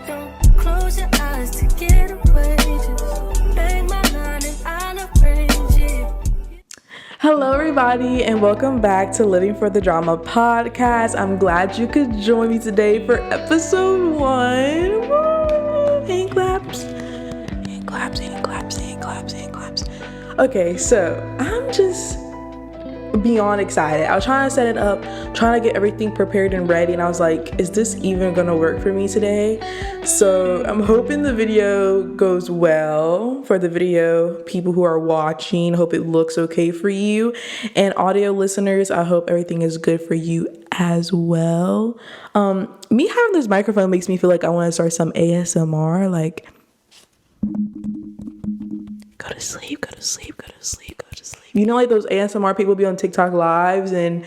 Don't close your eyes to get away. Just bang my line and I'll arrange it. Hello, everybody, and welcome back to Living for the Drama podcast. I'm glad you could join me today for episode 1. Woo! Hand claps. Hand claps, hand claps, hand claps, hand claps. Okay, so I'm just beyond excited. I was trying to set it up, trying to get everything prepared and ready, and I was like, is this even gonna work for me today? So I'm hoping the video goes well for the video people who are watching. Hope it looks okay for you, and audio listeners, I hope everything is good for you as well. Me having this microphone makes me feel like I want to start some ASMR, like go to sleep, go to sleep, go to sleep, go to sleep. You know, like those ASMR people be on TikTok lives and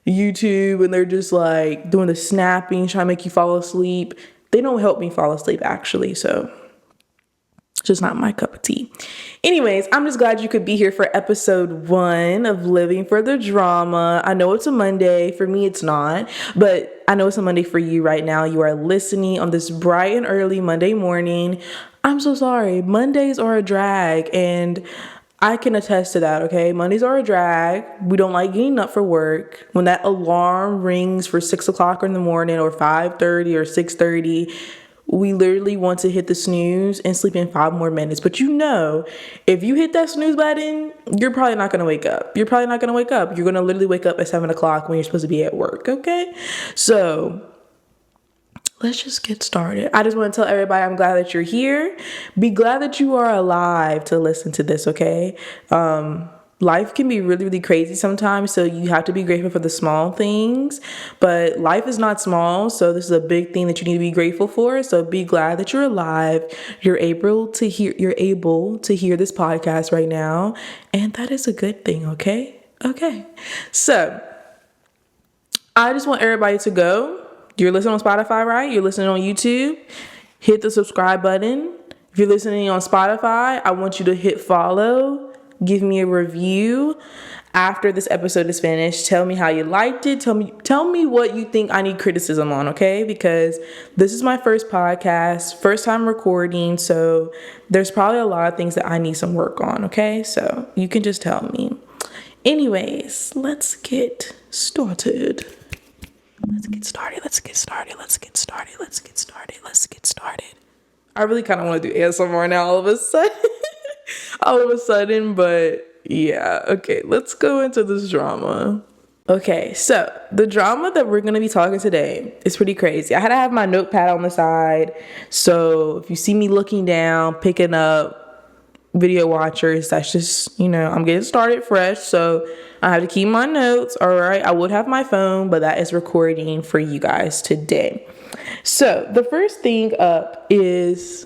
YouTube, and they're just like doing the snapping, trying to make you fall asleep. They don't help me fall asleep, actually, so it's just not my cup of tea. Anyways, I'm just glad you could be here for episode 1 of Living for the Drama. I know it's a Monday. For me, it's not, but I know it's a Monday for you right now. You are listening on this bright and early Monday morning. I'm so sorry. Mondays are a drag, and I can attest to that, okay? Mondays are a drag. We don't like getting up for work. When that alarm rings for 6 o'clock in the morning or 5:30 or 6:30, we literally want to hit the snooze and sleep in 5 more minutes. But you know, if you hit that snooze button, you're probably not going to wake up. You're probably not going to wake up. You're going to literally wake up at 7 o'clock when you're supposed to be at work, okay? So let's just get started. I just want to tell everybody I'm glad that you're here. Be glad that you are alive to listen to this, okay? Life can be really, really crazy sometimes, so you have to be grateful for the small things. But life is not small, so this is a big thing that you need to be grateful for. So be glad that you're alive. You're able to hear this podcast right now, and that is a good thing, okay? Okay. So I just want everybody to go. You're listening on Spotify, right? You're listening on YouTube. Hit the subscribe button. If you're listening on Spotify, I want you to hit follow. Give me a review after this episode is finished. Tell me how you liked it. Tell me what you think I need criticism on, okay? Because this is my first podcast, first time recording, so there's probably a lot of things that I need some work on, okay? So you can just tell me. Anyways, let's get started. Let's get started. I really kind of want to do ASMR now all of a sudden, but yeah. Okay, let's go into this drama. Okay, so the drama that we're going to be talking today is pretty crazy. I had to have my notepad on the side, so if you see me looking down, picking up, video watchers, that's just, I'm getting started fresh, so I have to keep my notes. All right, I would have my phone, but that is recording for you guys today. So the first thing up is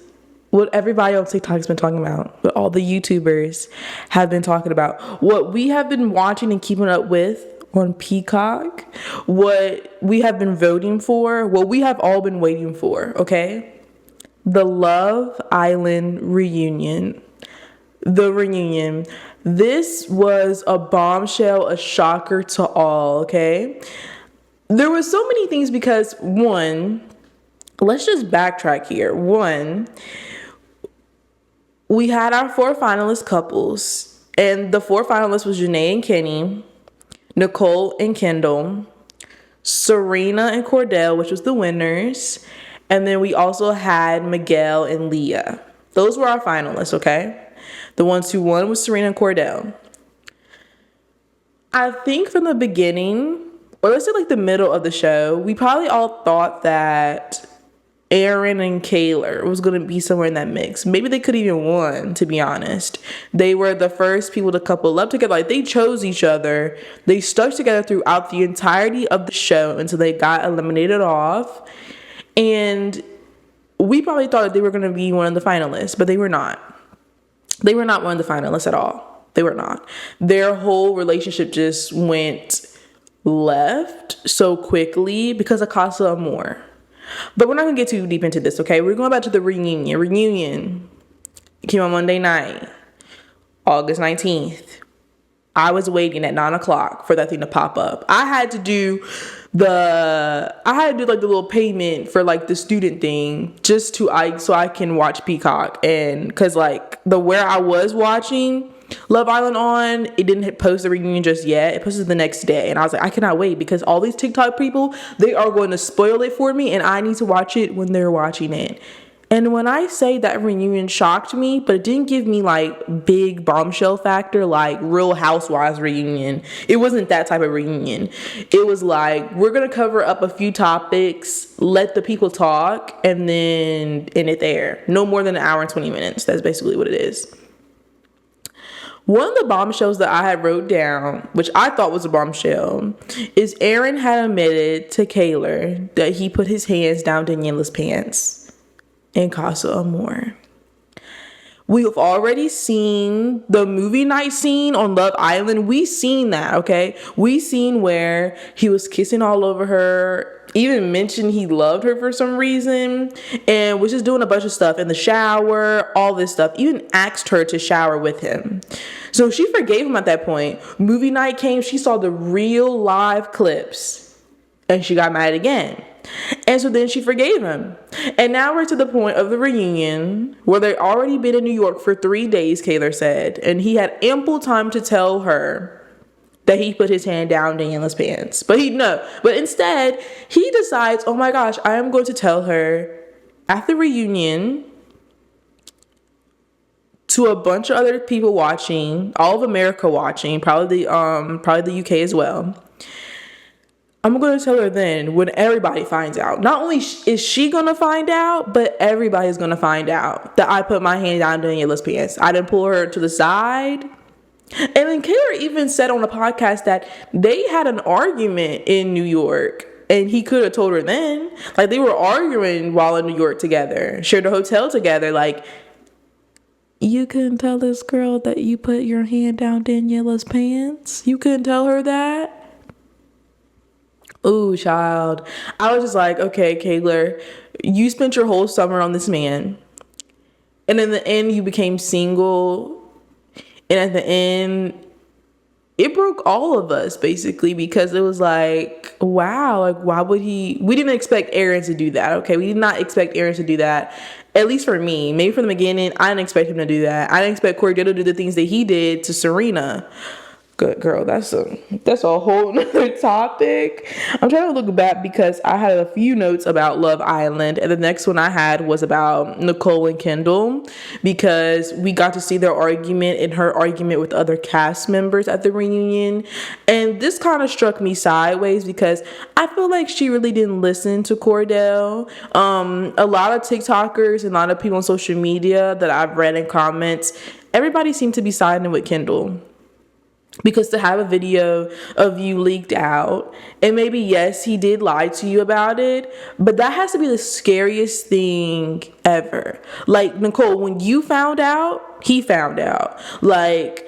what everybody on TikTok has been talking about, what all the YouTubers have been talking about, what we have been watching and keeping up with on Peacock, what we have been voting for, what we have all been waiting for, okay? The Love Island reunion. The reunion. This was a bombshell, a shocker to all, okay? There was so many things because, one, let's just backtrack here. One, we had our 4 finalist couples, and the 4 finalists was Janae and Kenny, Nicole and Kendall, Serena and Cordell, which was the winners, and then we also had Miguel and Leah. Those were our finalists, okay? The ones who won was Serena and Cordell. I think from the beginning, or let's say like the middle of the show, we probably all thought that Aaron and Kayla was going to be somewhere in that mix. Maybe they could even won, to be honest. They were the first people to couple up together. Like, they chose each other. They stuck together throughout the entirety of the show until they got eliminated off. And we probably thought that they were going to be one of the finalists, but they were not. They were not one of the finalists at all. They were not. Their whole relationship just went left so quickly because of Casa Amor. But we're not going to get too deep into this, okay? We're going back to the reunion. Reunion came on Monday night, August 19th. I was waiting at 9 o'clock for that thing to pop up. I had to do I had to do like the little payment for like the student thing just so I can watch Peacock. And because like where I was watching Love Island on, it didn't post the reunion just yet. It posted the next day, and I was like, I cannot wait, because all these TikTok people, they are going to spoil it for me, and I need to watch it when they're watching it. And when I say that reunion shocked me, but it didn't give me like big bombshell factor like Real Housewives reunion. It wasn't that type of reunion. It was like, we're going to cover up a few topics, let the people talk, and then end it there. No more than an hour and 20 minutes. That's basically what it is. One of the bombshells that I had wrote down, which I thought was a bombshell, is Aaron had admitted to Kaylor that he put his hands down Daniela's pants in Casa Amor. We've already seen the movie night scene on Love Island. We seen that, okay? We seen where he was kissing all over her, even mentioned he loved her for some reason, and was just doing a bunch of stuff in the shower, all this stuff. Even asked her to shower with him. So she forgave him at that point. Movie night came, she saw the real live clips, and she got mad again. And so then she forgave him. And now we're to the point of the reunion where they've already been in New York for 3 days, Kaylor said. And he had ample time to tell her that he put his hand down Daniela's pants. But instead, he decides, oh my gosh, I am going to tell her at the reunion to a bunch of other people watching, all of America watching, probably the UK as well. I'm going to tell her then when everybody finds out. Not only is she going to find out, but everybody's going to find out that I put my hand down Daniela's pants. I didn't pull her to the side. And then Kaylor even said on a podcast that they had an argument in New York. And he could have told her then. Like, they were arguing while in New York together. Shared a hotel together. Like, you couldn't tell this girl that you put your hand down Daniela's pants? You couldn't tell her that? Ooh, child. I was just like, okay, Kaylor, you spent your whole summer on this man. And in the end, you became single. And at the end, it broke all of us, basically, because it was like, wow, like, why would he? We didn't expect Aaron to do that, okay? We did not expect Aaron to do that. At least for me. Maybe from the beginning, I didn't expect him to do that. I didn't expect Cordell to do the things that he did to Serena. Good girl, that's a whole nother topic. I'm trying to look back because I had a few notes about Love Island, and the next one I had was about Nicole and Kendall, because we got to see their argument and her argument with other cast members at the reunion. And this kind of struck me sideways because I feel like she really didn't listen to Cordell. A lot of TikTokers and a lot of people on social media that I've read in comments, everybody seemed to be siding with Kendall. Because to have a video of you leaked out, and maybe, yes, he did lie to you about it, but that has to be the scariest thing ever. Like, Nicole, when you found out, he found out. Like,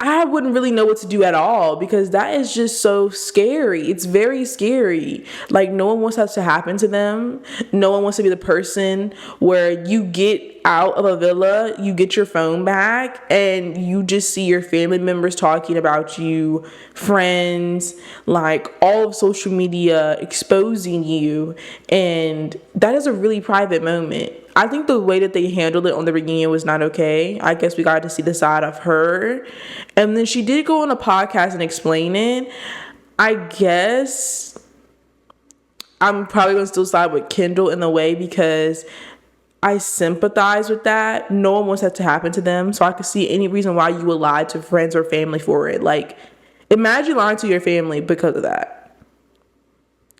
I wouldn't really know what to do at all, because that is just so scary. It's very scary. Like, no one wants that to happen to them. No one wants to be the person where you get out of a villa, you get your phone back, and you just see your family members talking about you, friends, like all of social media exposing you. And that is a really private moment. I think the way that they handled it on the reunion was not okay. I guess we got to see the side of her. And then she did go on a podcast and explain it. I guess I'm probably going to still side with Kendall in a way, because I sympathize with that. No one wants that to happen to them. So I could see any reason why you would lie to friends or family for it. Like, imagine lying to your family because of that.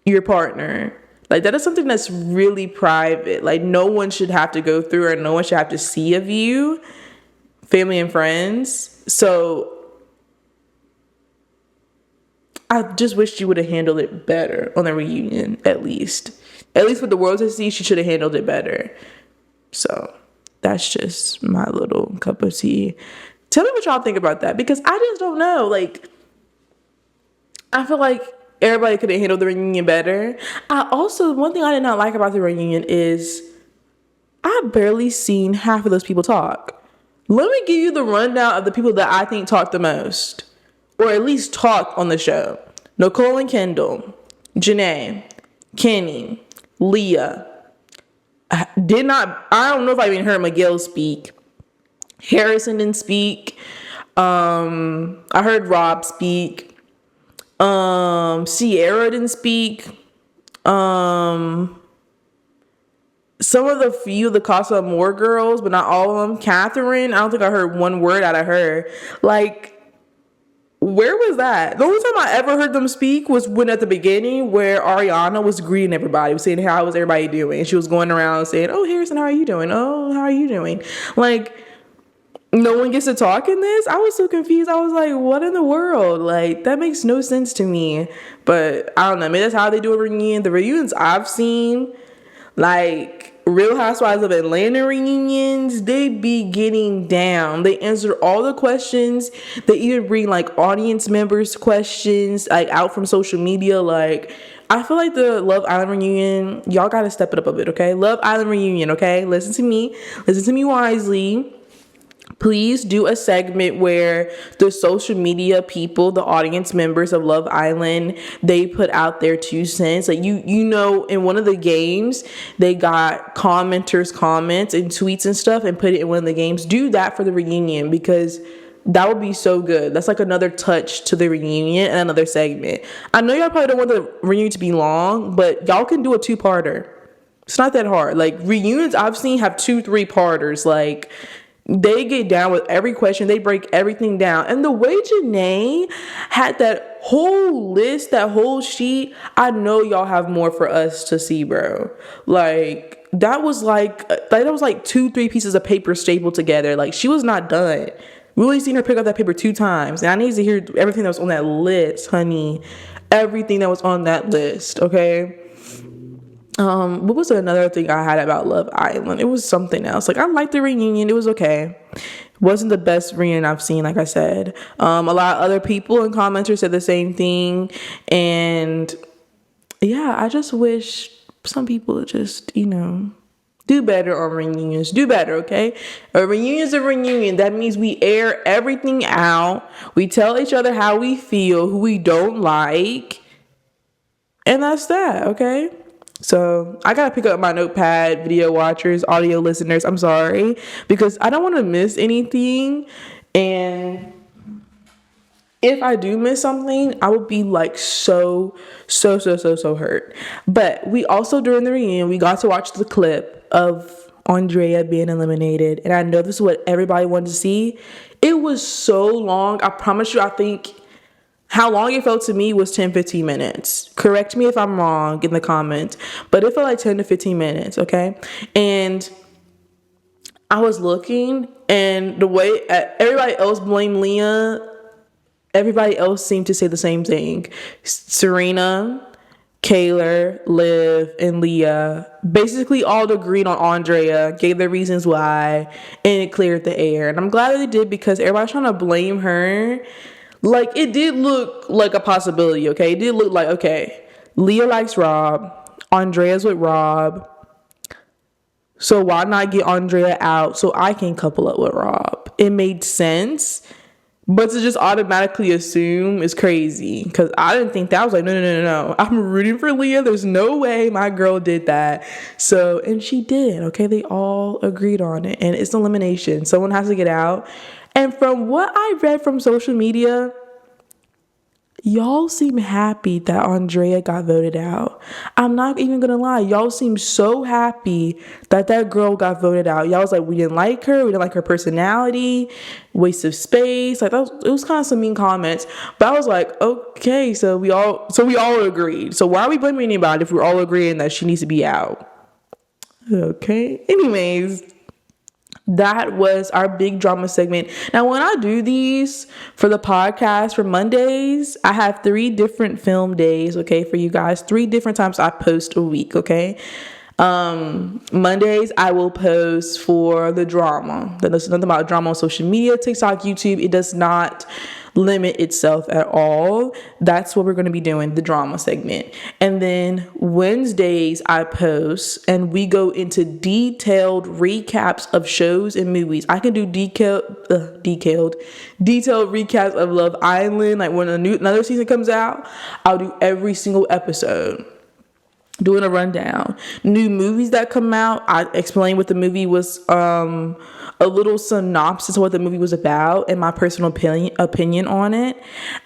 Your partner. Like, that is something that's really private. Like, no one should have to go through, or no one should have to see of you, family and friends. So I just wish she would have handled it better on the reunion, at least. At least with the world to see, she should have handled it better. So that's just my little cup of tea. Tell me what y'all think about that, because I just don't know. Like, I feel like everybody could have handled the reunion better. One thing I did not like about the reunion is I barely seen half of those people talk. Let me give you the rundown of the people that I think talked the most, or at least talked on the show. Nicole and Kendall, Janae, Kenny, Leah. I don't know if I even heard Miguel speak. Harrison didn't speak. I heard Rob speak. Sierra didn't speak. Some of the Casa Amor girls, but not all of them. Catherine, I don't think I heard one word out of her. Like, where was that? The only time I ever heard them speak was when at the beginning where Ariana was greeting everybody, was saying, how was everybody doing? And she was going around saying, oh, Harrison, how are you doing? Oh, how are you doing? Like, no one gets to talk in this? I was so confused. I was like, what in the world? Like, that makes no sense to me. But I don't know. Maybe that's how they do a reunion. The reunions I've seen, like Real Housewives of Atlanta reunions, they be getting down. They answer all the questions. They even bring like audience members questions like out from social media. Like, I feel like the Love Island reunion, y'all gotta step it up a bit, okay? Love Island reunion, okay? Listen to me wisely. Please do a segment where the social media people, the audience members of Love Island, they put out their 2 cents. Like, you know, in one of the games, they got commenters' comments and tweets and stuff and put it in one of the games. Do that for the reunion, because that would be so good. That's like another touch to the reunion and another segment. I know y'all probably don't want the reunion to be long, but y'all can do a 2-parter. It's not that hard. Like, reunions I've seen have 2-3-parters. Like, they get down with every question. They break everything down. And the way Janae had that whole list, that whole sheet, I know y'all have more for us to see, bro. Like, that was like 2-3 pieces of paper stapled together. Like, she was not done. We only seen her pick up that paper 2 times. And I need to hear everything that was on that list, honey. Everything that was on that list, okay? What was another thing I had about Love Island? It was something else. Like, I liked the reunion. It was okay. Wasn't the best reunion I've seen, like I said. A lot of other people and commenters said the same thing. And yeah, I just wish some people just, do better on reunions. Do better, okay? A reunion's a reunion. That means we air everything out. We tell each other how we feel, who we don't like. And that's that, okay? So I gotta pick up my notepad, video watchers, audio listeners. I'm sorry, because I don't want to miss anything. And if I do miss something, I would be like so hurt. But we also, during the reunion, we got to watch the clip of Andrea being eliminated. And I know this is what everybody wanted to see. It was so long. I promise you, I think how long it felt to me was 10-15 minutes. Correct me if I'm wrong in the comments, but it felt like 10 to 15 minutes, okay? And I was looking, and the way everybody else blamed Leah, everybody else seemed to say the same thing. Serena, Kayla, Liv, and Leah basically all agreed on Andrea, gave their reasons why, and it cleared the air. And I'm glad that they did, because everybody's trying to blame her. Like, it did look like a possibility, okay? It did look like, okay, Leah likes Rob. Andrea's with Rob. So why not get Andrea out so I can couple up with Rob? It made sense. But to just automatically assume is crazy. Because I didn't think that. I was like, no. I'm rooting for Leah. There's no way my girl did that. So, and she did, okay? They all agreed on it. And it's elimination. Someone has to get out. And from what I read from social media, y'all seem happy that Andrea got voted out. I'm not even gonna lie. Y'all seem so happy that girl got voted out. Y'all was like, we didn't like her. We didn't like her personality. Waste of space. Like, it was kind of some mean comments. But I was like, okay, so we all agreed. So why are we blaming anybody if we're all agreeing that she needs to be out? Okay. Anyways, that was our big drama segment. Now, when I do these for the podcast for Mondays, I have 3 different film days, okay, for you guys. 3 different times I post a week, okay? Mondays, I will post for the drama. There's nothing about drama on social media, TikTok, YouTube. It does not limit itself at all. That's what we're going to be doing, the drama segment. And then Wednesdays I post and we go into detailed recaps of shows and movies. I can do detailed recaps of Love Island. Like when another season comes out, I'll do every single episode, doing a rundown. New movies that come out, I explain what the movie was, a little synopsis of what the movie was about and my personal opinion on it.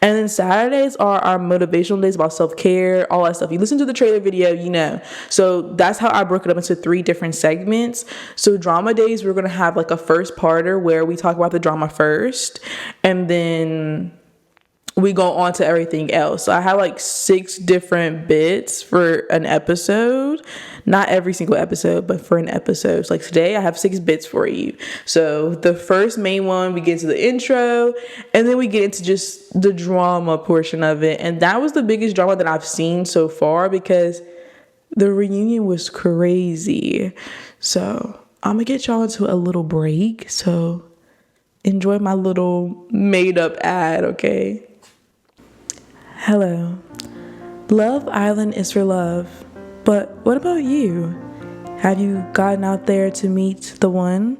And then Saturdays are our motivational days about self-care, all that stuff. You listen to the trailer video, you know. So that's how I broke it up into 3 different segments. So drama days, we're going to have like a first parter where we talk about the drama first, and then we go on to everything else. So I have like 6 different bits for an episode. Not every single episode, but for an episode. So like today I have 6 bits for you. So the first main one, we get to the intro, and then we get into just the drama portion of it. And that was the biggest drama that I've seen so far because the reunion was crazy. So I'm gonna get y'all into a little break. So enjoy my little made up ad, okay? Hello. Love Island is for love. But what about you? Have you gotten out there to meet the one?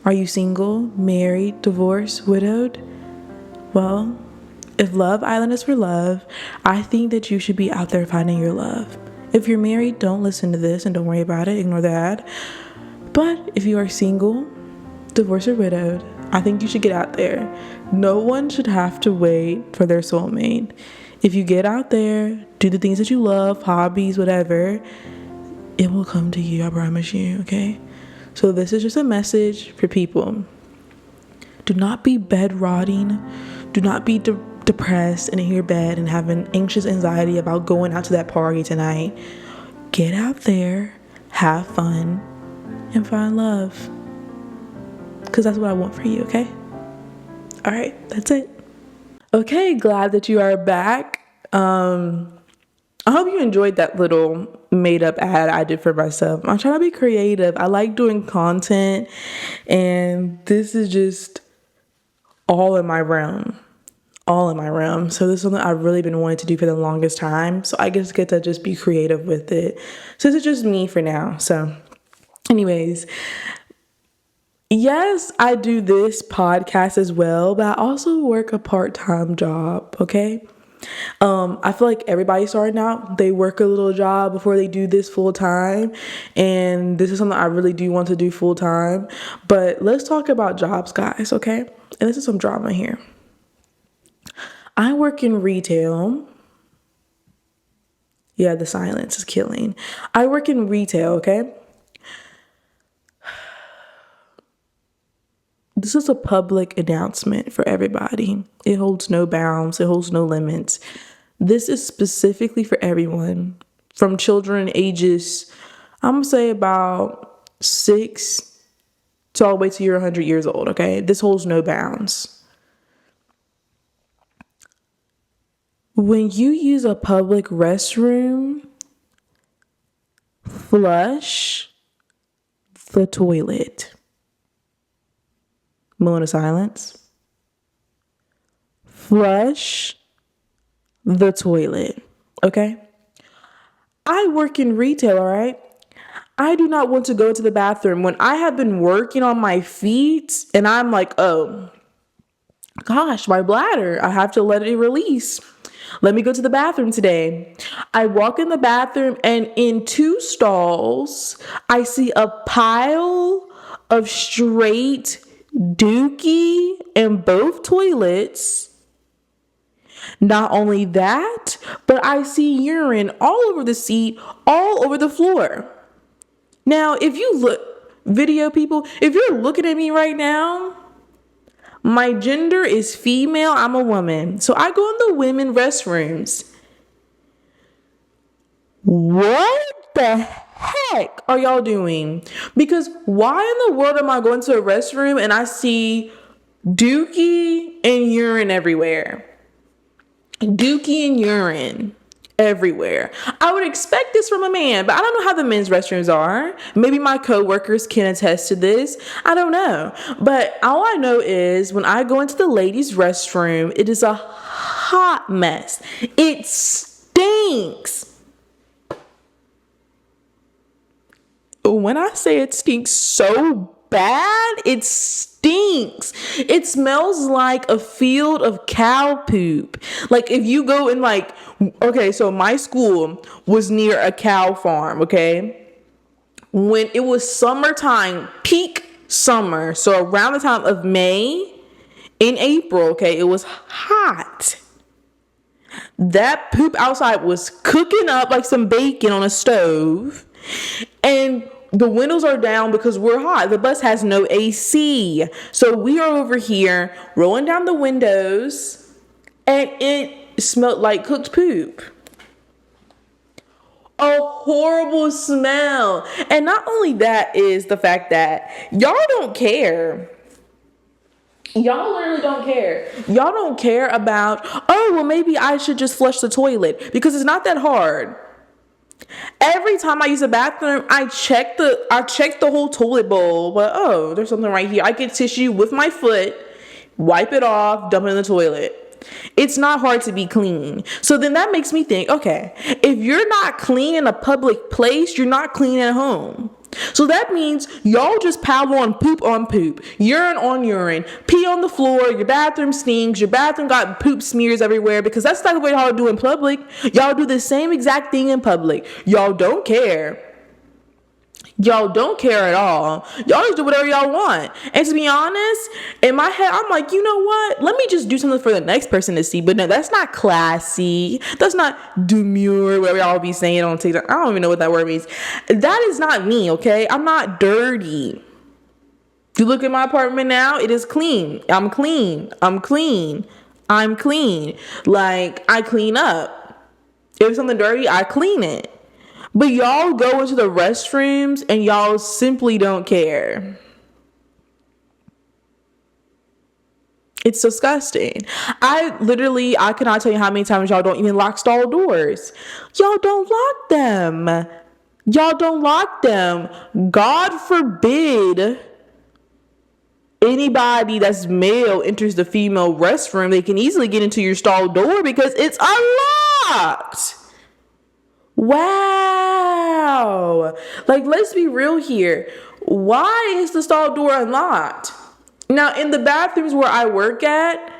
Are you single, married, divorced, widowed? Well, if Love Island is for love, I think that you should be out there finding your love. If you're married, don't listen to this and don't worry about it. Ignore the ad. But if you are single, divorced, or widowed, I think you should get out there. No one should have to wait for their soulmate. If you get out there, do the things that you love, hobbies, whatever, it will come to you, I promise you, okay? So this is just a message for people. Do not be bed-rotting. Do not be depressed and in your bed and having anxious anxiety about going out to that party tonight. Get out there, have fun, and find love. Because that's what I want for you, okay? All right, that's it. Okay, glad that you are back. I hope you enjoyed that little made up ad I did for myself. I'm trying to be creative. I like doing content, and this is just all in my realm. So this is something I've really been wanting to do for the longest time. So I just get to just be creative with it. So this is just me for now. So anyways, yes, I do this podcast as well, but I also work a part-time job, okay? I feel like everybody starting out, they work a little job before they do this full time. And this is something I really do want to do full time. But let's talk about jobs, guys, okay? And this is some drama here. I work in retail. Yeah, the silence is killing. I work in retail, okay? This is a public announcement for everybody. It holds no bounds. It holds no limits. This is specifically for everyone from children ages, I'm going to say about 6 to all the way to you're 100 years old, okay? This holds no bounds. When you use a public restroom, flush the toilet. Moment of silence. Flush the toilet, okay? I work in retail, all right? I do not want to go to the bathroom when I have been working on my feet and I'm like, oh, gosh, my bladder, I have to let it release. Let me go to the bathroom today. I walk in the bathroom and in 2 stalls, I see a pile of straight dookie in both toilets. Not only that, but I see urine all over the seat, all over the floor. Now, if you look, video people, if you're looking at me right now, my gender is female, I'm a woman. So I go in the women restrooms. What the heck are y'all doing? Because why in the world am I going to a restroom and I see dookie and urine everywhere? Dookie and urine everywhere. I would expect this from a man, but I don't know how the men's restrooms are. Maybe my coworkers can attest to this. I don't know. But all I know is when I go into the ladies' restroom, it is a hot mess. It stinks. When I say it stinks so bad, it stinks. It smells like a field of cow poop. Like if you go in okay, so my school was near a cow farm, okay? When it was summertime, peak summer, so around the time of May in April, okay, it was hot. That poop outside was cooking up like some bacon on a stove. And the windows are down because we're hot. The bus has no AC. So we are over here rolling down the windows and it smelled like cooked poop. A horrible smell. And not only that is the fact that y'all don't care. Y'all literally don't care. Y'all don't care about, oh, well, maybe I should just flush the toilet because it's not that hard. Every time I use a bathroom, I check the whole toilet bowl, but oh, there's something right here. I get tissue with my foot, wipe it off, dump it in the toilet. It's not hard to be clean. So then that makes me think, okay, if you're not clean in a public place, you're not clean at home. So that means y'all just pile on poop, urine on urine, pee on the floor, your bathroom stinks, your bathroom got poop smears everywhere because that's not the way y'all do in public. Y'all do the same exact thing in public. Y'all don't care. Y'all don't care at all. Y'all just do whatever y'all want. And to be honest, in my head, I'm like, you know what? Let me just do something for the next person to see. But no, that's not classy. That's not demure, whatever y'all be saying on TikTok. I don't even know what that word means. That is not me, okay? I'm not dirty. You look at my apartment now, it is clean. I'm clean. I'm clean. I'm clean. Like, I clean up. If it's something dirty, I clean it. But y'all go into the restrooms and y'all simply don't care. It's disgusting. I cannot tell you how many times y'all don't even lock stall doors. Y'all don't lock them. Y'all don't lock them. God forbid anybody that's male enters the female restroom. They can easily get into your stall door because it's unlocked. Wow. Like, let's be real here. Why is the stall door unlocked? Now, in the bathrooms where I work at,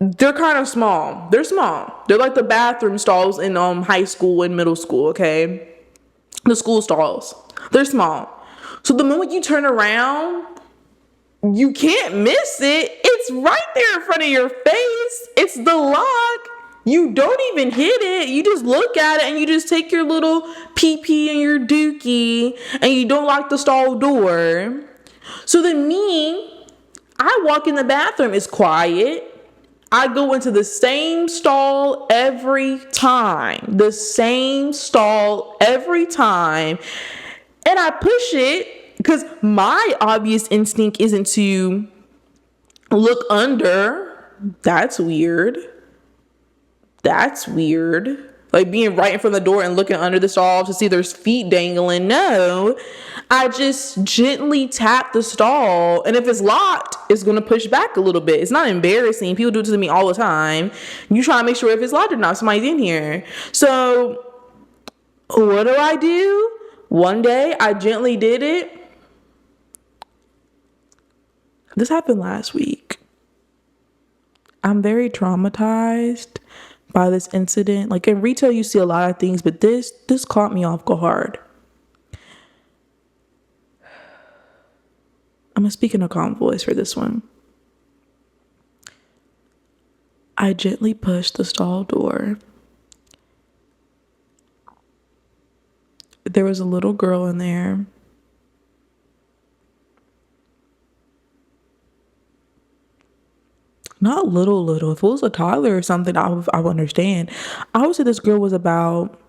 they're kind of small. They're small. They're like the bathroom stalls in high school and middle school, okay? The school stalls. They're small. So the moment you turn around, you can't miss it. It's right there in front of your face. It's the lock. You don't even hit it. You just look at it and you just take your little pee-pee and your dookie and you don't lock the stall door. So then I walk in the bathroom. It's quiet. I go into the same stall every time. The same stall every time. And I push it because my obvious instinct isn't to look under. That's weird. That's weird. Like being right in front of the door and looking under the stall to see there's feet dangling. No, I just gently tap the stall. And if it's locked, it's going to push back a little bit. It's not embarrassing. People do it to me all the time. You try to make sure if it's locked or not, somebody's in here. So what do? One day I gently did it. This happened last week. I'm very traumatized by this incident. Like in retail, you see a lot of things, but this caught me off guard. I'm gonna speak in a calm voice for this one. I gently pushed the stall door. There was a little girl in there. Not little. If it was a toddler or something, I would understand. I would say this girl was about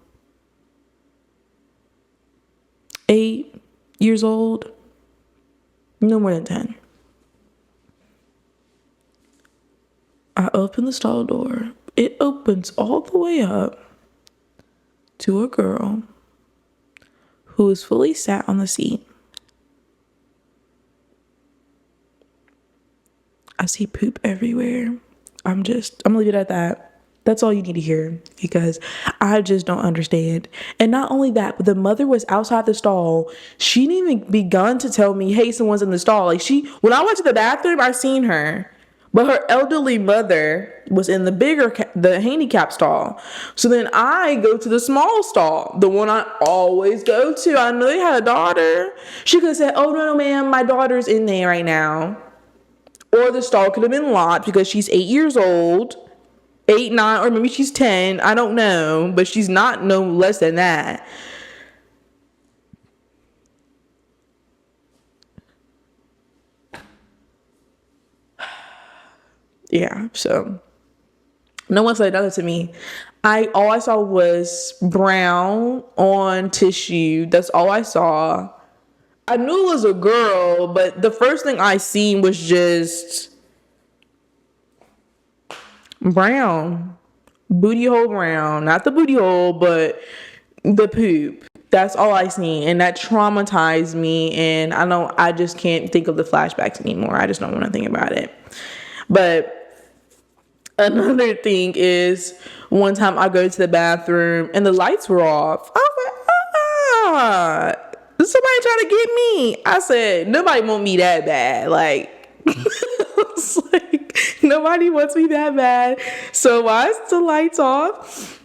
8 years old. No more than 10. I open the stall door. It opens all the way up. to a girl who is fully sat on the seat. I see poop everywhere. I'm gonna leave it at that. That's all you need to hear, because I just don't understand. And not only that, but the mother was outside the stall. She didn't even begun to tell me, hey, someone's in the stall. Like, when I went to the bathroom, I seen her. But her elderly mother was in the handicap stall. So then I go to the small stall, the one I always go to. I know they had a daughter. She could have said, oh, no, ma'am, my daughter's in there right now. Or the stall could have been locked because she's 8 years old, 8, 9, or maybe she's 10. I don't know, but she's not no less than that. Yeah, so no one said nothing to me. All I saw was brown on tissue. That's all I saw. I knew it was a girl, but the first thing I seen was just brown. Booty hole brown. Not the booty hole, but the poop. That's all I seen. And that traumatized me. And I just can't think of the flashbacks anymore. I just don't want to think about it. But another thing is, one time I go to the bathroom and the lights were off. I was like, somebody trying to get me. I said, nobody want me that bad. Like, it's like, nobody wants me that bad. So why is the lights off?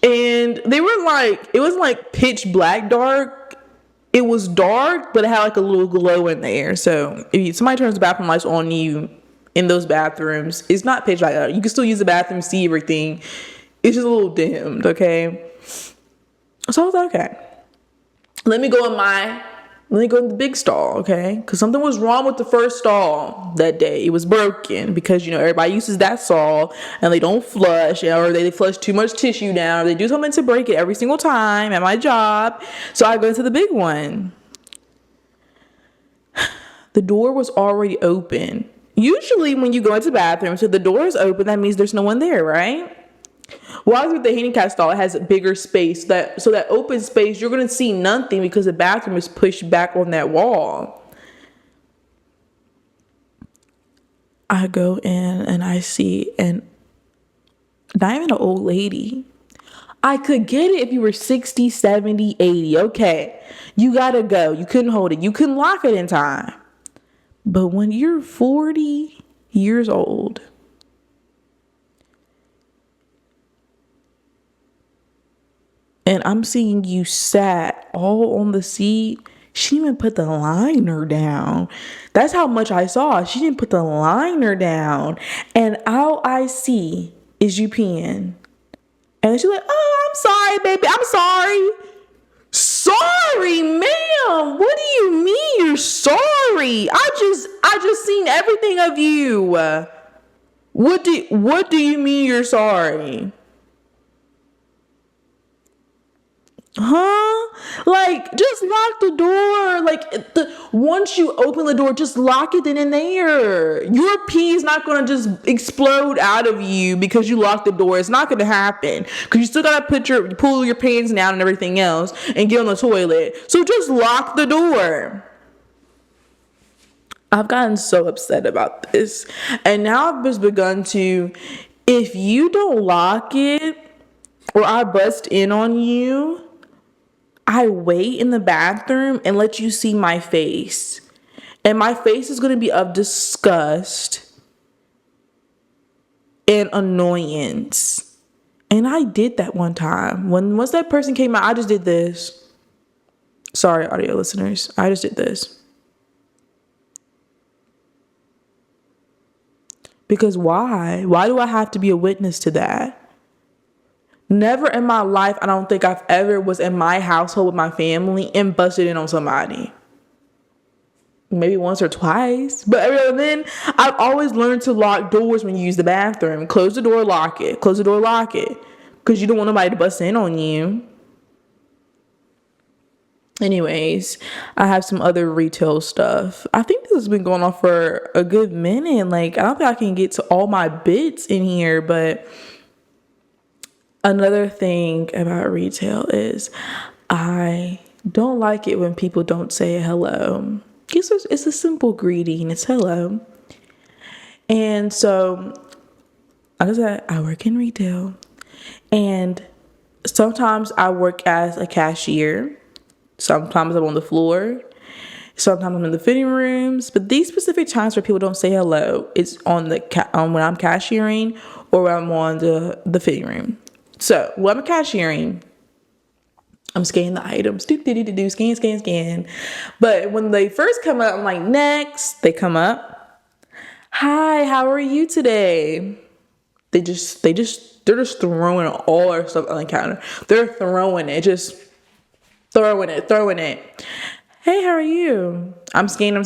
And they were like, it wasn't like pitch black dark. It was dark, but it had like a little glow in there. So if somebody turns the bathroom lights on you in those bathrooms, it's not pitch black dark. You can still use the bathroom, see everything. It's just a little dimmed, okay? So I was like, okay. Let me go in the big stall, okay? Because something was wrong with the first stall that day. It was broken because, everybody uses that stall and they don't flush, or they flush too much tissue down, or they do something to break it every single time at my job. So I go into the big one. The door was already open. Usually when you go into the bathroom, so the door is open, that means there's no one there, right? Well, I was with the handicap stall. It has a bigger space. So that open space, you're going to see nothing because the bathroom is pushed back on that wall. I go in and I see, and not even an old lady. I could get it if you were 60, 70, 80. Okay, you got to go. You couldn't hold it. You couldn't lock it in time. But when you're 40 years old, and I'm seeing you sat all on the seat, she didn't even put the liner down. That's how much I saw. She didn't put the liner down. And all I see is you peeing. And she's like, oh, I'm sorry, baby. I'm sorry. Sorry, ma'am. What do you mean you're sorry? I just seen everything of you. What do you mean you're sorry? Huh? Like, just lock the door. Like, once you open the door, just lock it in there. Your pee is not going to just explode out of you because you locked the door. It's not going to happen because you still got to pull your pants down and everything else and get on the toilet. So just lock the door. I've gotten so upset about this. And now I've just begun to, if you don't lock it or I bust in on you, I wait in the bathroom and let you see my face. And my face is going to be of disgust and annoyance. And I did that one time. Once that person came out, I just did this. Sorry, audio listeners. I just did this. Because why? Why do I have to be a witness to that? Never in my life, I don't think I've ever was in my household with my family and busted in on somebody. Maybe once or twice. But every now and then, I've always learned to lock doors when you use the bathroom. Close the door, lock it. Close the door, lock it. Because you don't want nobody to bust in on you. Anyways, I have some other retail stuff. I think this has been going on for a good minute. Like, I don't think I can get to all my bits in here, but Another thing about retail is I don't like it when people don't say hello. It's a simple greeting. It's hello. And so, like I said, I work in retail. And sometimes I work as a cashier. Sometimes I'm on the floor. Sometimes I'm in the fitting rooms. But these specific times where people don't say hello, it's on when I'm cashiering or when I'm on the fitting room. So when I'm cashiering, I'm scanning the items. Scan. But when they first come up, I'm like, next. They come up. Hi, how are you today? They're just throwing all our stuff on the counter. They're throwing it, just throwing it. Hey, how are you? I'm scanning.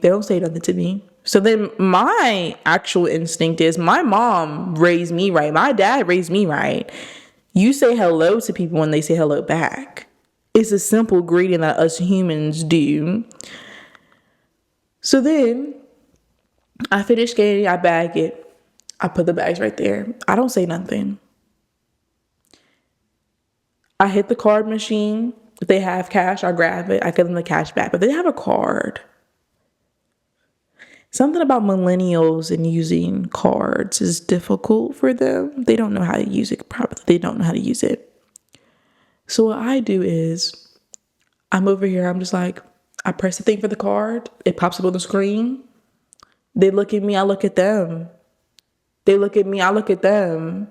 They don't say nothing to me. So then my actual instinct is my mom raised me right. My dad raised me right. You say hello to people when they say hello back. It's a simple greeting that us humans do. So then I finish scanning, I bag it. I put the bags right there. I don't say nothing. I hit the card machine. If they have cash, I grab it. I give them the cash back. But they have a card. Something about millennials and using cards is difficult for them. They don't know how to use it properly. They don't know how to use it. So what I do is I'm over here. I'm just like, I press the thing for the card. It pops up on the screen. They look at me. I look at them. They look at me. I look at them.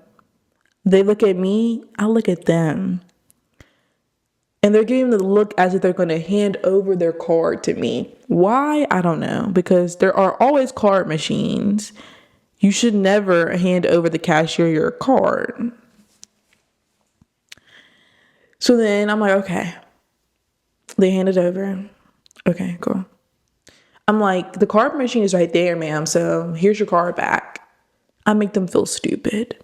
They look at me. I look at them. And they're giving the look as if they're going to hand over their card to me. Why? I don't know. Because there are always card machines. You should never hand over the cashier your card. So then I'm like, okay. They hand it over. Okay, cool. I'm like, the card machine is right there, ma'am. So here's your card back. I make them feel stupid.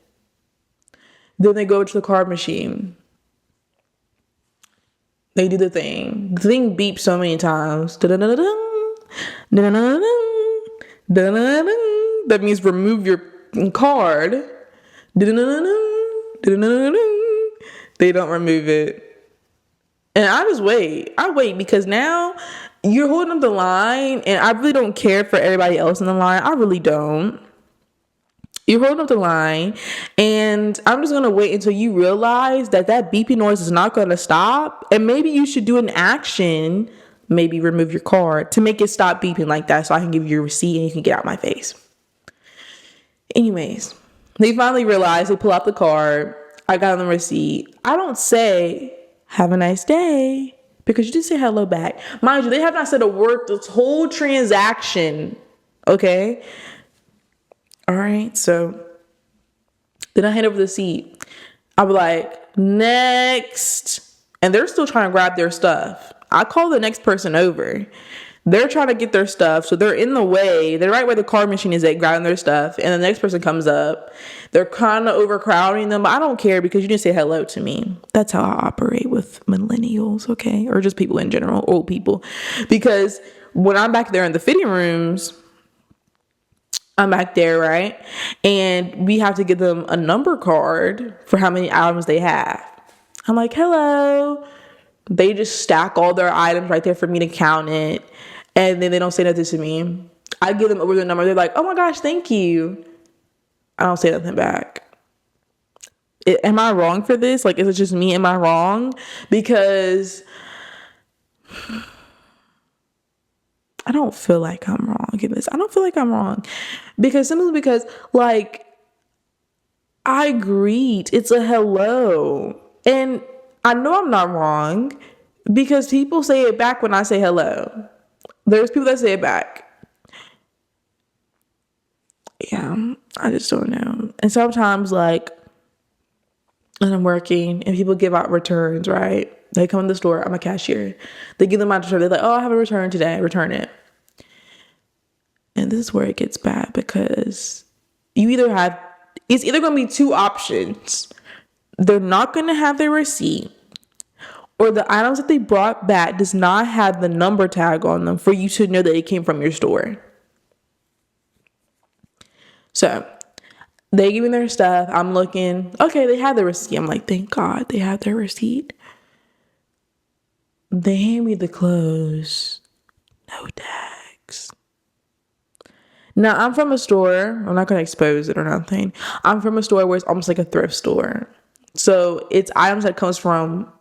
Then they go to the card machine. They do the thing. The thing beeps so many times. That means remove your card. They don't remove it. And I just wait. I wait because now you're holding up the line and I really don't care for everybody else in the line. I really don't. You're holding up the line and I'm just going to wait until you realize that beeping noise is not going to stop. And maybe you should do an action, maybe remove your card to make it stop beeping like that so I can give you your receipt and you can get out my face. Anyways, they finally realize, they pull out the card. I got the receipt. I don't say, have a nice day, because you did say hello back. Mind you, they have not said a word this whole transaction. Okay? All right, so then I hand over the receipt. I'll be like, next. And they're still trying to grab their stuff. I call the next person over. They're trying to get their stuff. So they're in the way. They're right where the card machine is at, grabbing their stuff. And the next person comes up. They're kind of overcrowding them. But I don't care because you didn't say hello to me. That's how I operate with millennials, okay? Or just people in general, old people. Because when I'm back there in the fitting rooms, I'm back there, right? And we have to give them a number card for how many items they have. I'm like, hello. They just stack all their items right there for me to count it. And then they don't say nothing to me. I give them over the number. They're like, oh my gosh, thank you. I don't say nothing back. Am I wrong for this? Like, is it just me? Am I wrong? Because I don't feel like I'm wrong in this. I don't feel like I'm wrong. Simply because, like, I greet. It's a hello. And I know I'm not wrong because people say it back when I say hello. There's people that say it back. Yeah, I just don't know. And sometimes, like, when I'm working and people give out returns, right? They come in the store. I'm a cashier. They give them out return. They're like, oh, I have a return today. Return it. And this is where it gets bad because it's either going to be two options. They're not going to have their receipt, or the items that they brought back does not have the number tag on them for you to know that it came from your store. So They give me their stuff. I'm looking. Okay, they have the receipt. I'm like, thank God they have their receipt. They hand me the clothes. No tags. Now, I'm from a store. I'm not going to expose it or nothing. I'm from a store where it's almost like a thrift store. So it's items that comes from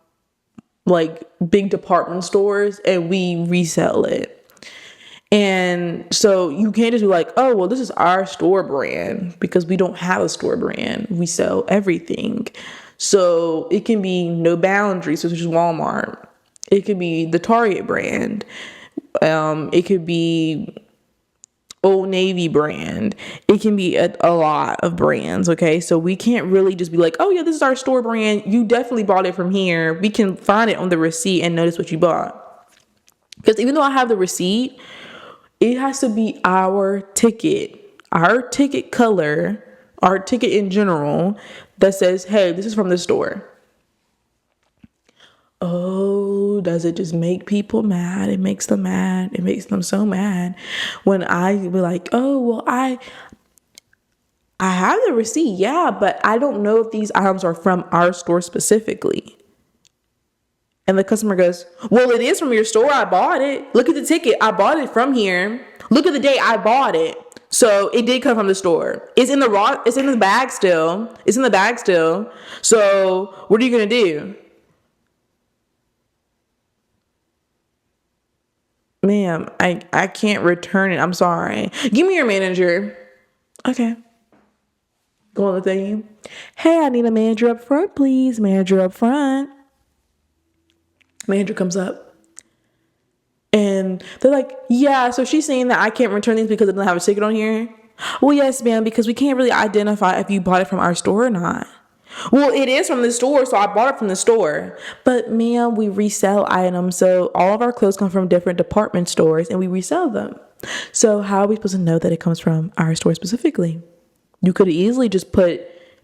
like big department stores and we resell it. And so you can't just be like, oh, well, this is our store brand, because we don't have a store brand. We sell everything. So it can be No Boundaries, which is Walmart. It could be the Target brand. It could be Old Navy brand. It can be a lot of brands. Okay. So we can't really just be like, oh yeah, this is our store brand. You definitely bought it from here. We can find it on the receipt and notice what you bought. Because even though I have the receipt, it has to be our ticket color, our ticket in general that says, hey, this is from the store. Oh, does it just make people mad? It makes them mad. It makes them so mad when I be like, oh, well, I have the receipt. Yeah, but I don't know if these items are from our store specifically. And the customer goes, well, it is from your store. I bought it. Look at the ticket. I bought it from here. Look at the date. I bought it. So it did come from the store. It's in the bag still. It's in the bag still. So what are you going to do? Ma'am, I can't return it. I'm sorry. Give me your manager. Okay. Go on the thing. Hey, I need a manager up front, please. Manager up front. Manager comes up. And they're like, yeah, so she's saying that I can't return these because it doesn't have a ticket on here. Well, yes, ma'am, because we can't really identify if you bought it from our store or not. Well, it is from the store, so I bought it from the store. But ma'am, we resell items. So all of our clothes come from different department stores and we resell them. So how are we supposed to know that it comes from our store specifically? You could easily just put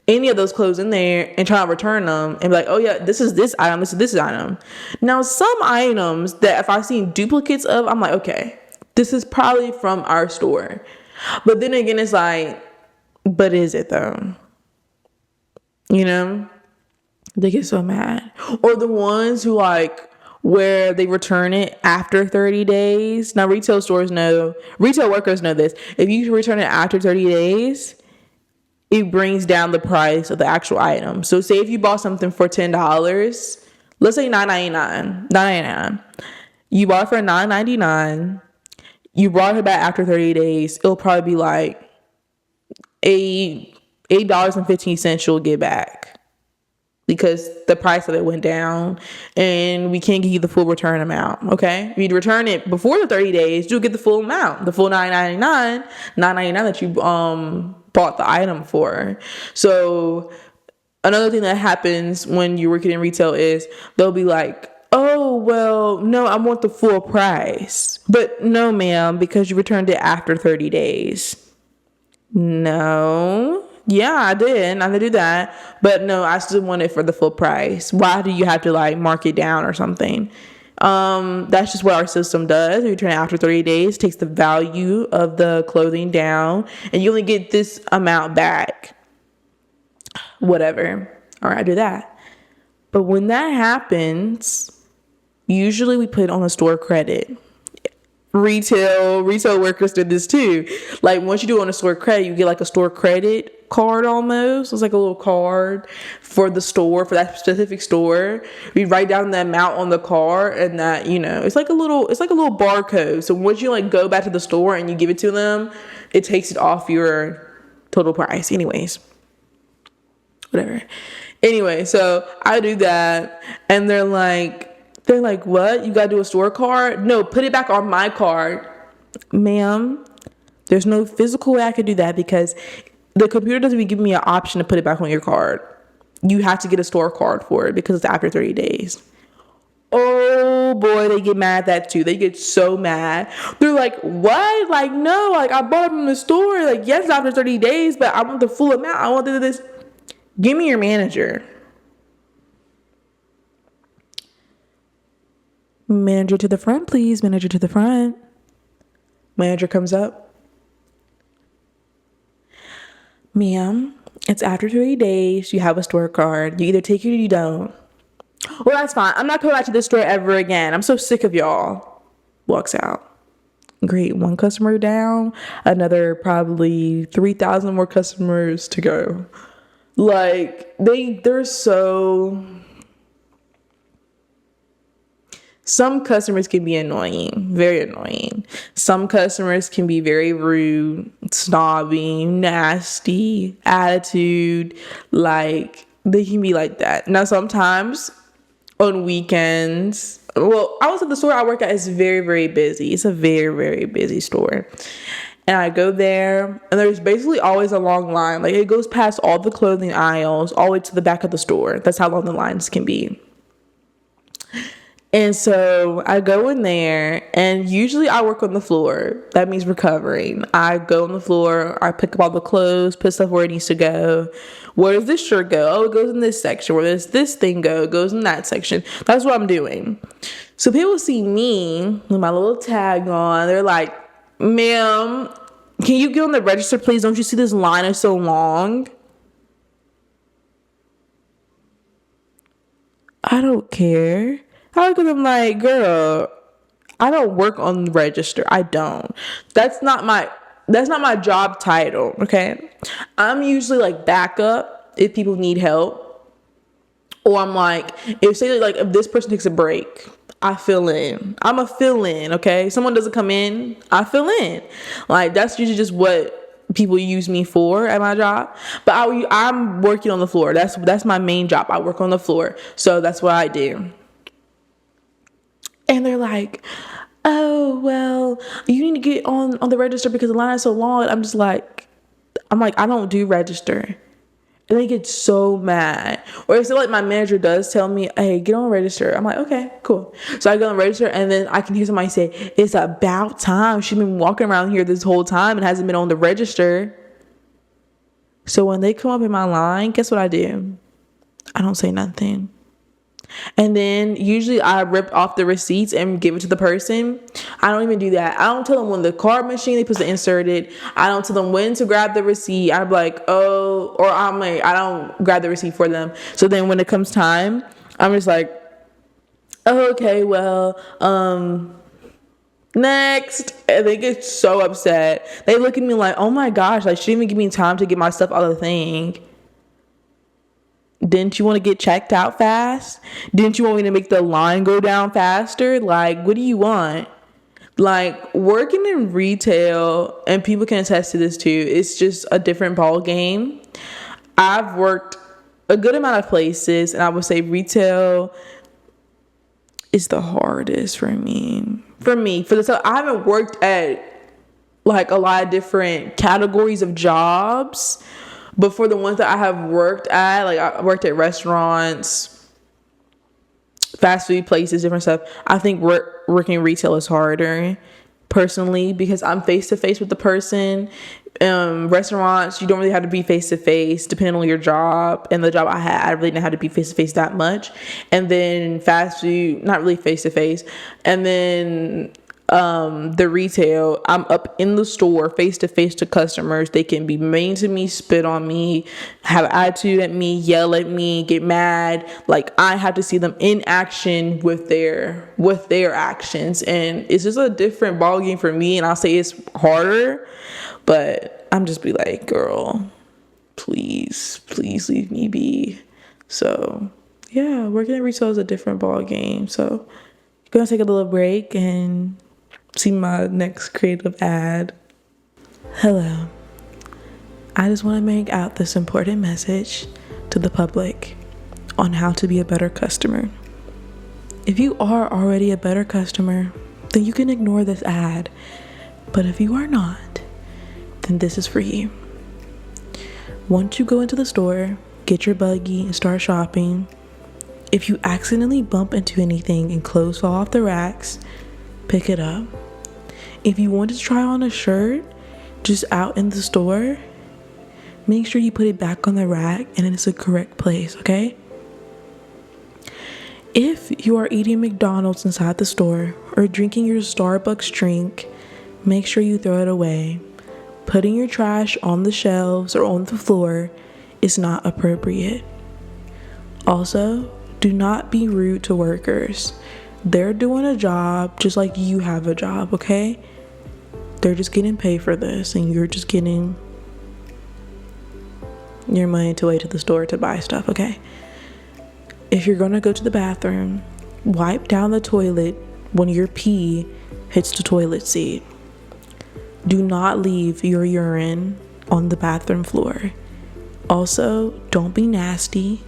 any of those clothes in there and try to return them and be like, oh yeah, this is this item, this is this item. Now, some items that if I've seen duplicates of, I'm like, okay, this is probably from our store. But then again, it's like, but is it though? You know, they get so mad. Or the ones who like where they return it after 30 days. Now, retail workers know this. If you return it after 30 days, it brings down the price of the actual item. So say if you bought something for $10, let's say $9.99. You bought it for $9.99. You brought it back after 30 days. It'll probably be like $8.15 you'll get back, because the price of it went down and we can't give you the full return amount. Okay. If you return it before the 30 days, you'll get the full amount, the full $9.99 that you bought the item for. So another thing that happens when you're working in retail is they'll be like, oh, well, no, I want the full price. But no, ma'am, because you returned it after 30 days. No. Yeah, I did. I did do that. But no, I still want it for the full price. Why do you have to like mark it down or something? That's just what our system does. We return it after 30 days, takes the value of the clothing down, and you only get this amount back. Whatever. All right, I do that. But when that happens, usually we put it on a store credit. Retail workers did this too. Like once you do it on a store credit, you get like a store credit card almost. It's like a little card for the store, for that specific store. We write down the amount on the card, and that, you know, it's like a little barcode. So once you like go back to the store and you give it to them, it takes it off your total price. Anyways, whatever. Anyway, so I do that, and they're like, what? You gotta do a store card? No, put it back on my card. Ma'am, there's no physical way I could do that because the computer doesn't even give me an option to put it back on your card. You have to get a store card for it because it's after 30 days. Oh boy, they get mad at that too. They get so mad. They're like, what? Like, no, like I bought it from the store. Like, yes, after 30 days, but I want the full amount. I want this. Give me your manager. Manager to the front, please. Manager to the front. Manager comes up. Ma'am, it's after 3 days. You have a store card. You either take it or you don't. Well, that's fine. I'm not coming back to this store ever again. I'm so sick of y'all. Walks out. Great. One customer down. Another probably 3,000 more customers to go. Like, they're so... Some customers can be annoying, very annoying. Some customers can be very rude, snobby, nasty, attitude. Like, they can be like that. Now, sometimes on weekends, well, I was at the store I work at is very, very busy. It's a very, very busy store. And I go there, and there's basically always a long line. Like, it goes past all the clothing aisles, all the way to the back of the store. That's how long the lines can be. And so I go in there, and usually I work on the floor. That means recovering. I go on the floor, I pick up all the clothes, put stuff where it needs to go. Where does this shirt go? Oh, it goes in this section. Where does this thing go? It goes in that section. That's what I'm doing. So people see me with my little tag on. They're like, ma'am, can you get on the register, please? Don't you see this line is so long? I don't care. Because I'm like, girl, I don't work on the register. I don't. That's not my job title, okay? I'm usually like backup if people need help. Or I'm like, if this person takes a break, I fill in. I'm a fill in, okay? Someone doesn't come in, I fill in. Like, that's usually just what people use me for at my job. But I'm working on the floor. That's my main job. I work on the floor. So that's what I do. And they're like, oh, well, you need to get on the register because the line is so long. I'm like, I don't do register. And they get so mad. Or if like my manager does tell me, hey, get on register. I'm like, okay, cool. So I go on register, and then I can hear somebody say, it's about time. She's been walking around here this whole time and hasn't been on the register. So when they come up in my line, guess what I do? I don't say nothing. And then usually I rip off the receipts and give it to the person. I don't even do that. I don't tell them when the card machine they supposed to insert it. I don't tell them when to grab the receipt. I'm like, oh, or I'm like, I don't grab the receipt for them. So then when it comes time, I'm just like, oh, okay, well, next. And they get so upset. They look at me like, oh my gosh, like she didn't even give me time to get my stuff out of the thing. Didn't you want to get checked out fast? Didn't you want me to make the line go down faster? Like, what do you want? Like, working in retail, and people can attest to this too, it's just a different ball game. I've worked a good amount of places, and I would say retail is the hardest for me. So I haven't worked at like a lot of different categories of jobs. But for the ones that I have worked at, like I worked at restaurants, fast food places, different stuff. I think working retail is harder personally because I'm face to face with the person. Restaurants, you don't really have to be face to face depending on your job. And the job I had, I really didn't have to be face to face that much. And then fast food, not really face to face. And then the retail, I'm up in the store face to face to customers. They can be mean to me, spit on me, have attitude at me, yell at me, get mad. Like I have to see them in action with their actions, and it's just a different ball game for me. And I'll say it's harder, but I'm just be like, girl, please leave me be. So yeah, working in retail is a different ball game. So I'm gonna take a little break and see my next creative ad. Hello. I just want to make out this important message to the public on how to be a better customer. If you are already a better customer, then you can ignore this ad. But if you are not, then this is for you. Once you go into the store, get your buggy and start shopping. If you accidentally bump into anything and clothes fall off the racks, pick it up. If you want to try on a shirt just out in the store, make sure you put it back on the rack and in its the correct place, okay? If you are eating McDonald's inside the store or drinking your Starbucks drink, make sure you throw it away. Putting your trash on the shelves or on the floor is not appropriate. Also, do not be rude to workers. They're doing a job just like you have a job, okay? They're just getting paid for this, and you're just getting your money to to the store to buy stuff, okay? If you're gonna go to the bathroom, wipe down the toilet when your pee hits the toilet seat. Do not leave your urine on the bathroom floor. Also, don't be nasty.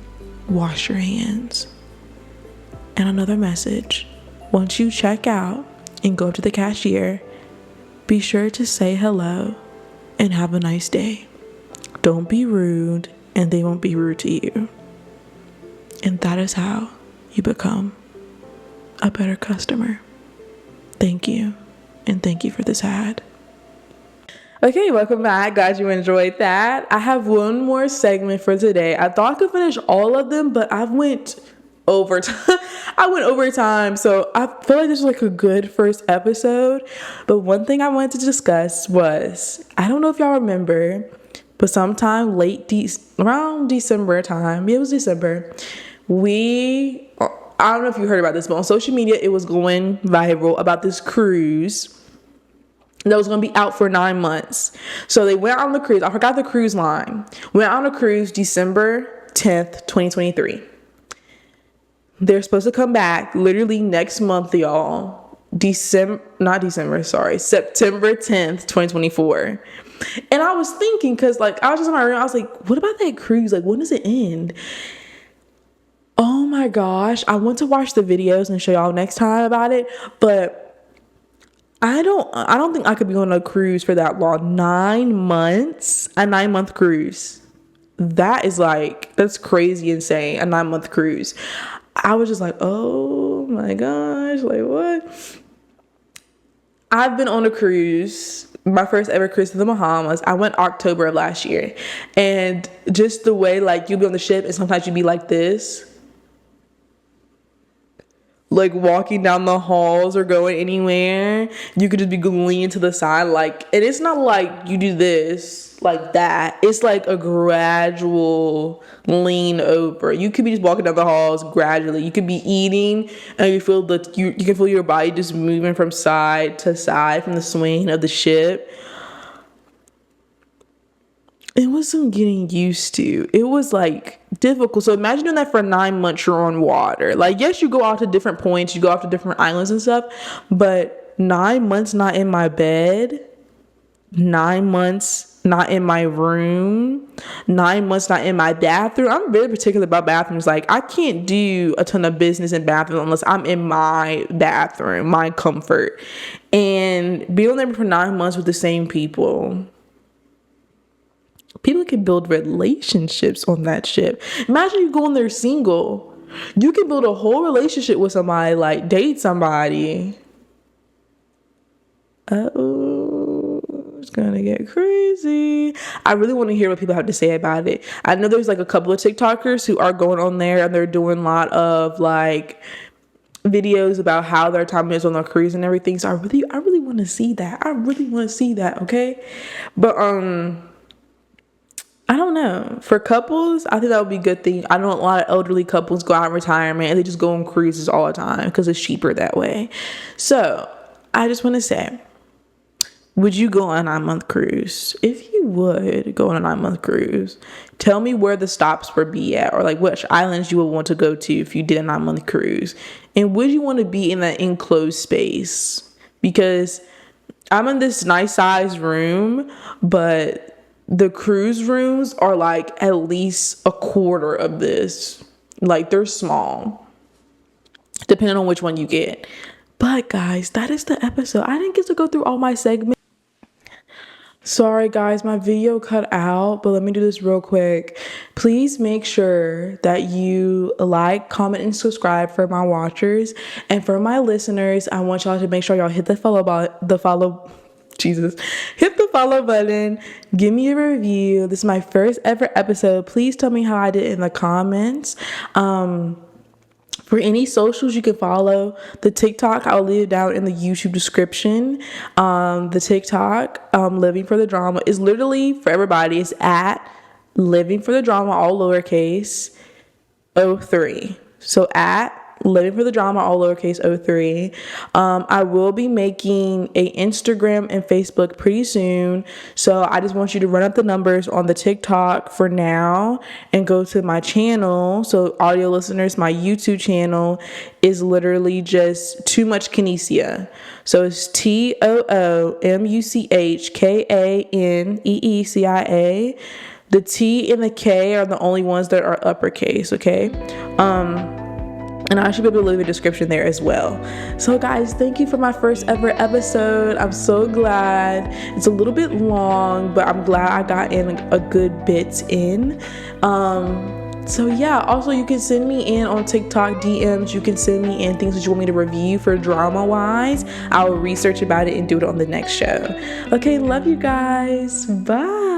Wash your hands. And another message: once you check out and go to the cashier, be sure to say hello and have a nice day. Don't be rude, and they won't be rude to you. And that is how you become a better customer. Thank you, and thank you for this ad. Okay, welcome back. Glad you enjoyed that. I have one more segment for today. I thought I could finish all of them, but I went over time. So I feel like this was like a good first episode. But one thing I wanted to discuss was, I don't know if y'all remember, but sometime around December time, it was December, I don't know if you heard about this, but on social media, it was going viral about this cruise that was going to be out for 9 months. So they went on the cruise. I forgot the cruise line. Went on a cruise December 10th, 2023. They're supposed to come back literally next month, y'all. September 10th, 2024. And I was thinking, because like I was just in my room, I was like, what about that cruise? Like, when does it end? Oh my gosh. I want to watch the videos and show y'all next time about it, but I don't think I could be on a cruise for that long. 9 months, a 9-month cruise. That's crazy insane. A 9-month cruise. I was just like, oh my gosh, like what? I've been on a cruise, my first ever cruise to the Bahamas. I went October of last year. And just the way like you'll be on the ship and sometimes you'd be like this, like walking down the halls or going anywhere, you could just be leaning to the side, like, and it's not like you do this like that. It's like a gradual lean over. You could be just walking down the halls gradually. You could be eating and you can feel your body just moving from side to side from the swing of the ship. It was some getting used to. It was like difficult. So imagine doing that for 9 months. You're on water. Like, yes, you go out to different points, you go out to different islands and stuff, but 9 months not in my bed, 9 months not in my room, 9 months not in my bathroom. I'm very particular about bathrooms. Like, I can't do a ton of business in bathrooms unless I'm in my bathroom, my comfort. And being on there for 9 months with the same people. People can build relationships on that ship. Imagine you going there single. You can build a whole relationship with somebody, like date somebody. Oh, it's gonna get crazy. I really want to hear what people have to say about it. I know there's like a couple of TikTokers who are going on there and they're doing a lot of like videos about how their time is on the cruise and everything. So I really want to see that. Okay. But I don't know. For couples, I think that would be a good thing. I know a lot of elderly couples go out in retirement and they just go on cruises all the time because it's cheaper that way. So I just want to say, would you go on a 9-month cruise? If you would go on a 9-month cruise, tell me where the stops would be at, or like which islands you would want to go to if you did a 9-month cruise. And would you want to be in that enclosed space? Because I'm in this nice sized room, but the cruise rooms are like at least a quarter of this. Like, they're small, depending on which one you get. But guys, that is the episode. I didn't get to go through all my segments. Sorry guys, my video cut out, but let me do this real quick. Please make sure that you like, comment, and subscribe for my watchers. And for my listeners, I want y'all to make sure y'all hit hit the follow button. Give me a review. This is my first ever episode. Please tell me how I did in the comments. For any socials, you can follow the TikTok. I'll leave it down in the YouTube description. The TikTok, Living for the Drama, is literally for everybody. It's at Living for the Drama, all lowercase, 03. So at Living for the Drama, all lowercase, 03. I will be making a Instagram and Facebook pretty soon. So I just want you to run up the numbers on the TikTok for now and go to my channel. So audio listeners, my YouTube channel is literally just Too Much Kinesia. So it's TOOMUCHKANEECIA. The T and the K are the only ones that are uppercase, okay? And I should be able to leave a description there as well. So guys, thank you for my first ever episode. I'm so glad. It's a little bit long, but I'm glad I got in a good bit in. So yeah, also you can send me in on TikTok DMs. You can send me in things that you want me to review for drama wise. I will research about it and do it on the next show. Okay, love you guys. Bye.